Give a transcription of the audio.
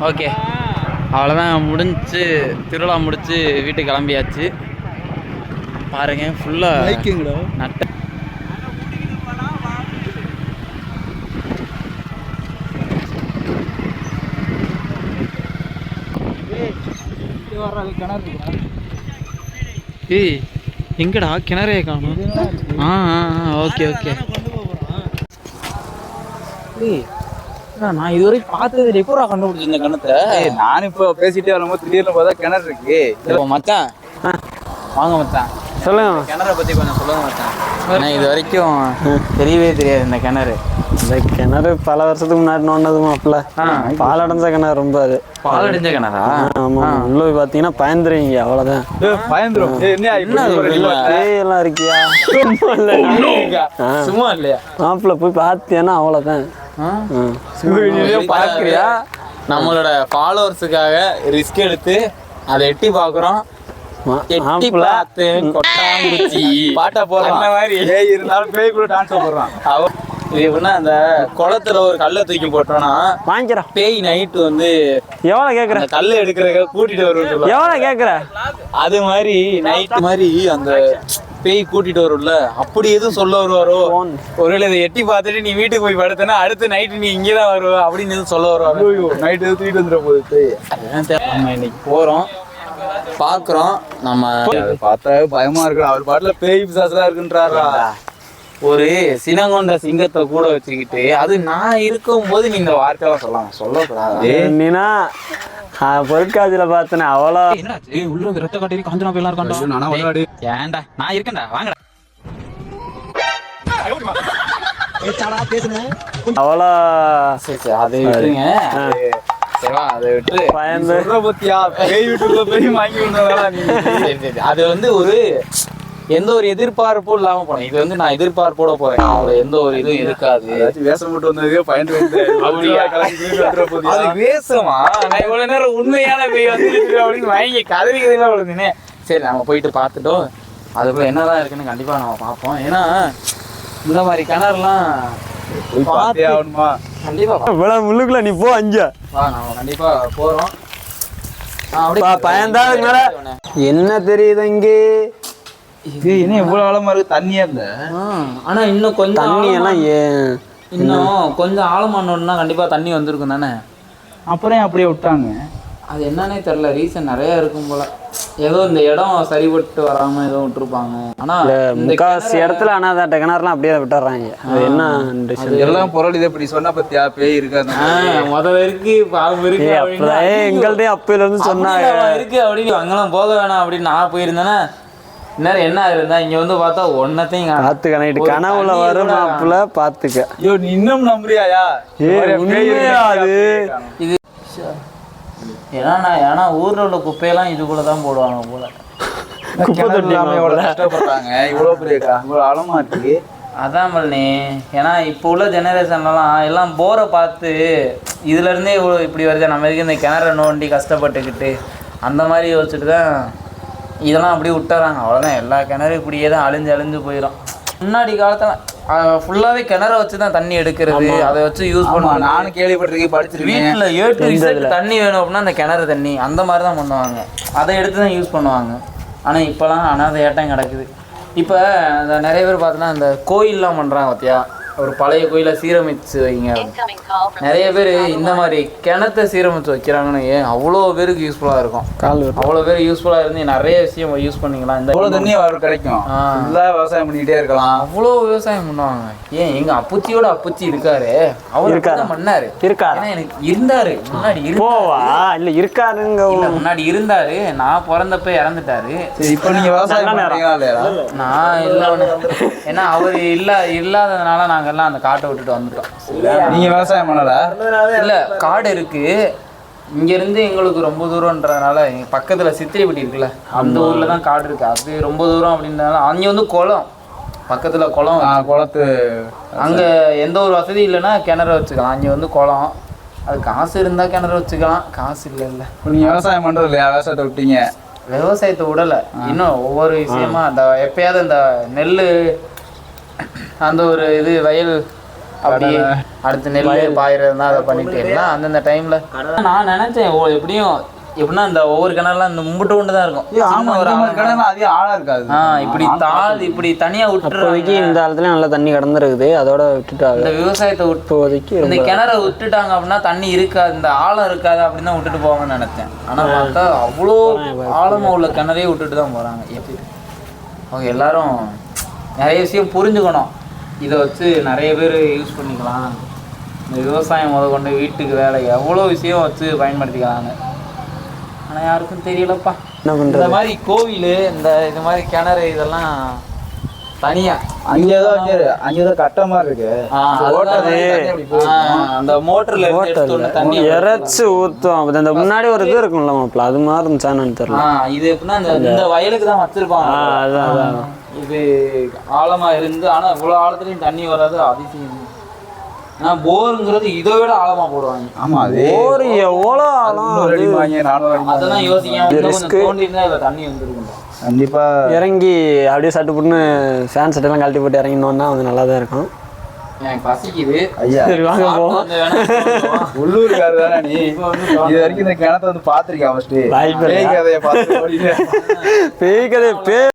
Okay, அவ்வளோதான். முடிஞ்சு திருவிழா முடிச்சு வீட்டுக்கு கிளம்பியாச்சு. பாருங்க ஃபுல்லாக நட்ட ஏய் எங்கடா கிணறே காணும். Okay okay. நான் இதுவரை பார்த்தது எப்போ கண்டுபிடிச்ச இந்த கிணத்தை. நானும் இப்போ பேசிட்டே வரும்போது திடீர்னு பார்த்தா கிணறு இருக்கு. மச்சான் வாங்க மச்சான், சொல்லுங்க. கிணறை பற்றி கொஞ்சம் சொல்லுங்க மச்சான். ஏன்னா இது வரைக்கும் தெரியவே தெரியாது இந்த கிணறு. இந்த கிணறு பல வருஷத்துக்கு முன்னாடி நோண்டதுமா அப்பெல்லாம் பால் அடைஞ்ச கிணறு. ரொம்ப அது பால் அடைஞ்ச கிணறா? ஆமா, உள்ள போய் பார்த்தீங்கன்னா பயந்துருவீங்க. அவ்வளோதான். பயந்துரும். எல்லாம் இருக்கியா? சும்மா இல்லையா? மாப்பிள்ள போய் பார்த்தியானா அவ்வளோதான். பார்க்குறியா? நம்மளோட ஃபாலோவர்ஸுக்காக ரிஸ்க் எடுத்து அதை எட்டி பார்க்குறோம். பாட்டா போடுறான் மாதிரி இருந்தாலும் பேய் கூட டான்ஸ் போடுறான். இது எப்படின்னா, அந்த குளத்துல ஒரு கல்லை தூக்கி போட்டோம்னா வாங்கிக்கிறோம். பேய் நைட்டு வந்து எவ்வளோ கேட்குற? கல்லை எடுக்கிறத கூட்டிட்டு வருவோம். எவ்வளோ கேட்குற? அது மாதிரி நைட்டு மாதிரி அந்த பேய் கூட்டிட்டு வரும்ல, அப்படி எதுவும் சொல்ல வருவாரோ? ஒருவேளை இதை எட்டி பார்த்துட்டு நீ வீட்டுக்கு போய் படுத்தனா அடுத்து நைட்டு நீ இங்கேதான் வருவ அப்படின்னு எதுவும் சொல்ல வருவாரோ? நைட்டு எதுவும் தூக்கிட்டு வந்துட போகுது பேய். நம்ம இன்னைக்கு போறோம், பாக்குறோம். நம்ம பார்த்தா பயமா இருக்கு. அவர் பாட்டுல பேய் பிசாசா இருக்குன்றாரா? ஒரு சினங்கொண்ட சிங்கத்தை கூட வச்சுக்கிட்டு, அது நான் இருக்கும் போது நீ இந்த வார்த்தையெல்லாம் சொல்லக்கூடாது. நீனா பொருட்காட்சியில பார்த்தனே அவ்வளோ உள்ள ரத்த காட்டி காஞ்சனா போயெல்லாம் இருக்காண்டா. ஏன்டா நான் இருக்கேன்டா, வாங்கடா. அவ்வளோ சரி அதை விட்டுருங்க. அதை விட்டு அது வந்து ஒரு எந்த ஒரு எதிர்பார்ப்பும் இல்லாம போனேன். இது வந்து நான் எதிர்பார்ப்போட போறேன். அவளை எந்த ஒரு இதுவும் இருக்காது. வேஷம் மட்டும் வந்தது பயந்து அது வேஷமா? நான் இவ்வளவு நேரம் உண்மையான பேய் வந்துருக்கு அப்படின்னு வாங்கி கதறிக்கிறதுலாம் விழுந்தேனே. சரி நம்ம போயிட்டு பார்த்துட்டோம். அதுக்குள்ள என்னதான் இருக்குன்னு கண்டிப்பா நம்ம பார்ப்போம். ஏன்னா இந்த மாதிரி கிணறுலாம் கண்டிப்பா முள்ளுக்குள்ள நீ போ. அஞ்சா நம்ம கண்டிப்பா போறோம். பயந்தா என்ன தெரியுது இங்கே? இது என்ன எவ்வளவு ஆழமா இருக்கு? தண்ணியா இல்ல. ஆனா இன்னும் கொஞ்சம் தண்ணி எல்லாம் இன்னும் கொஞ்சம் ஆழமானோன்னா கண்டிப்பா தண்ணி வந்திருக்கும் தானே. அப்புறம் அப்படியே விட்டாங்க. அது என்னன்னே தெரியல. ரீசன் நிறைய இருக்கும் போல. ஏதோ இந்த இடம் சரிபட்டு வராம ஏதோ விட்டுருப்பாங்க. ஆனா முக்காசி இடத்துல அனாதாட்ட கிணறுலாம் அப்படியே விட்டுறாங்க. அது என்ன எல்லாம் பொருள் இதை இப்படி சொன்னா பத்தியா பேய் இருக்காது. முதல்ல இருக்கு பாவம் இருக்கு. எங்கள்டே அப்பையில இருந்து சொன்னாங்க இருக்கு அப்படின்னு. அங்கெல்லாம் போக வேணாம் அப்படின்னு நான் போயிருந்தேன்னா இன்னும் என்ன இருந்தா இங்க வந்து பார்த்தா ஒன்னத்தையும் பாத்துக்க. நைட்டு கனவுல வரும் மாப்பிள்ள பாத்துக்க. ஐயோ நீ இன்னும் நம்புறியாயா? அது இது ஏன்னா ஊர்ல உள்ள குப்பையெல்லாம் இதுக்குள்ளதான் போடுவாங்க போல. குப்பை தொட்டி கஷ்டப்படுறாங்க. இவ்வளவு பெரிய இவ்வளவு ஆழமா இருக்கு. அதான் மல்லி. ஏன்னா இப்போ உள்ள ஜெனரேஷன்லாம் எல்லாம் போரை பார்த்து இதுல இருந்தே இவ்வளோ இப்படி வருது. நம்ம இதுக்கு இந்த கிணற நோண்டி கஷ்டப்பட்டுக்கிட்டு அந்த மாதிரி யோசிச்சுட்டு தான் இதெல்லாம் அப்படியே விட்டுறாங்க. அவ்வளோதான். எல்லா கிணறும் இப்படியே தான் அழிஞ்சு போயிடும். முன்னாடி காலத்தில் ஃபுல்லாகவே கிணற வச்சு தான் தண்ணி எடுக்கிறது. அதை வச்சு யூஸ் பண்ணுவாங்க. நானும் கேள்விப்பட்டிருக்கேன், படிச்சிருக்கேன். வீட்டில் ஏட்டு தண்ணி வேணும் அப்படின்னா அந்த கிணறு தண்ணி அந்த மாதிரி தான் பண்ணுவாங்க. அதை எடுத்து தான் யூஸ் பண்ணுவாங்க. ஆனால் இப்போலாம் அனாதை ஏட்டம் கிடக்குது. இப்போ அந்த நிறைய பேர் பார்த்தோன்னா இந்த கோயிலெலாம் பண்ணுறாங்க பார்த்தியா, ஒரு பழைய கோயிலை சீரமைச்சு வைங்க. நிறைய பேர் இந்த மாதிரி கிணத்தை சீரமைச்சு வைக்கிறாங்கன்னு அவ்வளோ பேருக்கு யூஸ்ஃபுல்லாக இருக்கும். அவ்வளோ பேர் யூஸ்ஃபுல்லாக இருந்து நிறைய விஷயம் யூஸ் பண்ணிக்கலாம். இந்த அவ்வளோ தண்ணி அவருக்கு கிடைக்கும். விவசாயம் பண்ணிக்கிட்டே இருக்கலாம். அவ்வளோ விவசாயம் பண்ணுவாங்க. ஏன் எங்கள் அப்புச்சியோட அப்புச்சி இருக்காரு, அவர் தான் பண்ணாரு. இருக்காரு, எனக்கு இருந்தாரு முன்னாடி. இல்லை இருக்காருங்க. முன்னாடி இருந்தாரு. நான் பிறந்தப்ப இறந்துட்டாரு. இப்போ நீங்கள் விவசாயம் நான் இல்லை. ஏன்னா அவர் இல்லாததுனால நாங்கள் எல்லாம் அந்த காட்டை விட்டுட்டு வந்துட்டோம். நீங்க விவசாயம் பண்ணல? இல்ல, காடு இருக்கு இங்க இருந்து. எங்களுக்கு ரொம்ப தூரம்ன்றதுனால பக்கத்துல சித்திரைப்பட்டி இருக்குல்ல, அந்த ஊர்ல தான் காடு இருக்கு. அது ரொம்ப தூரம் அப்படின்றதுனால அங்க வந்து குளம் பக்கத்துல குளத்து அங்க எந்த ஒரு வசதி இல்லைன்னா கிணறு வச்சுக்கலாம். அங்க வந்து குளம். அது காசு இருந்தா கிணறு வச்சுக்கலாம், காசு இல்ல. நீங்க விவசாயம் பண்றது இல்லையா? விவசாயத்தை விட்டீங்க? விவசாயத்தை விடல. இன்னும் ஒவ்வொரு விஷயமா அந்த எப்பயாவது இந்த நெல் அந்த ஒரு இது வயல் அப்படியே அடுத்த நெல் பாயிரதுனா அதை பண்ணிட்டு எல்லாம் அந்தந்த டைம்ல நான் நினைச்சேன் எப்படியும் எப்படின்னா இந்த ஒவ்வொரு கிணறுலாம் இந்த மும்பிட்டு கொண்டு தான் இருக்கும். அதே ஆழம் இருக்காது. இப்படி இப்படி தனியா விட்டுறதுக்கு இந்த காலத்துல நல்லா தண்ணி கடந்துருக்குது, அதோட விட்டுட்டாங்க. இந்த விவசாயத்தை விட்டுவதைக்கு இந்த கிணறை விட்டுட்டாங்க அப்படின்னா தண்ணி இருக்காது, இந்த ஆழம் இருக்காது அப்படின்னு தான் விட்டுட்டு போவாங்கன்னு நினைச்சேன். ஆனா பார்த்தா அவ்வளோ ஆழமா உள்ள கிணறையே விட்டுட்டு தான் போறாங்க. எப்படி அவங்க எல்லாரும் நிறைய விஷயம் புரிஞ்சுக்கணும். இதை வச்சு நிறைய பேர் யூஸ் பண்ணிக்கலாம். இந்த விவசாயம் முத கொண்டு வீட்டுக்கு வேலை எவ்வளோ விஷயம் வச்சு பயன்படுத்திக்கலாங்க. ஆனால் யாருக்கும் தெரியலப்பா. இந்த மாதிரி கோவில் இந்த இது மாதிரி கிணறு இதெல்லாம் தனியா அங்கேதான் கட்ட மாதிரி இருக்கு. அந்த மோட்டர்ல தண்ணி இறைச்சி ஊற்றும். அந்த முன்னாடி ஒரு இது இருக்கும்ல மாப்பிள்ள, அது மாதிரி இருந்துச்சான்னு தெரியல. இது எப்படின்னா இந்த வயலுக்கு தான் வச்சிருப்பாங்க. அதான் இது ஆழமா இருந்து ஆனா இவ்வளவு ஆழத்துலயும் தண்ணி வராது, அதிசயம். ஆனா போருங்கிறது இதை விட ஆழமா போடுவாங்க. ஆமா, போர் எவ்வளோ ஆழம் அதெல்லாம் யோசிக்காம தோண்டிருந்தா அதுல தண்ணி வந்துருக்கும். கண்டிப்பா இறங்கி அப்படியே சட்டு புட்டுன்னு ஃபேன் சட்டெல்லாம் கழட்டி போட்டு இறங்கினோன்னா அது நல்லா தான் இருக்கும். எனக்கு பசிக்குது. ஐயா சரி வாங்க போவோம். உள்ளூர்காரு தானே நீ? இது வரைக்கும் இந்த கிணத்தை வந்து பாத்திருக்கியா? பேய் கதை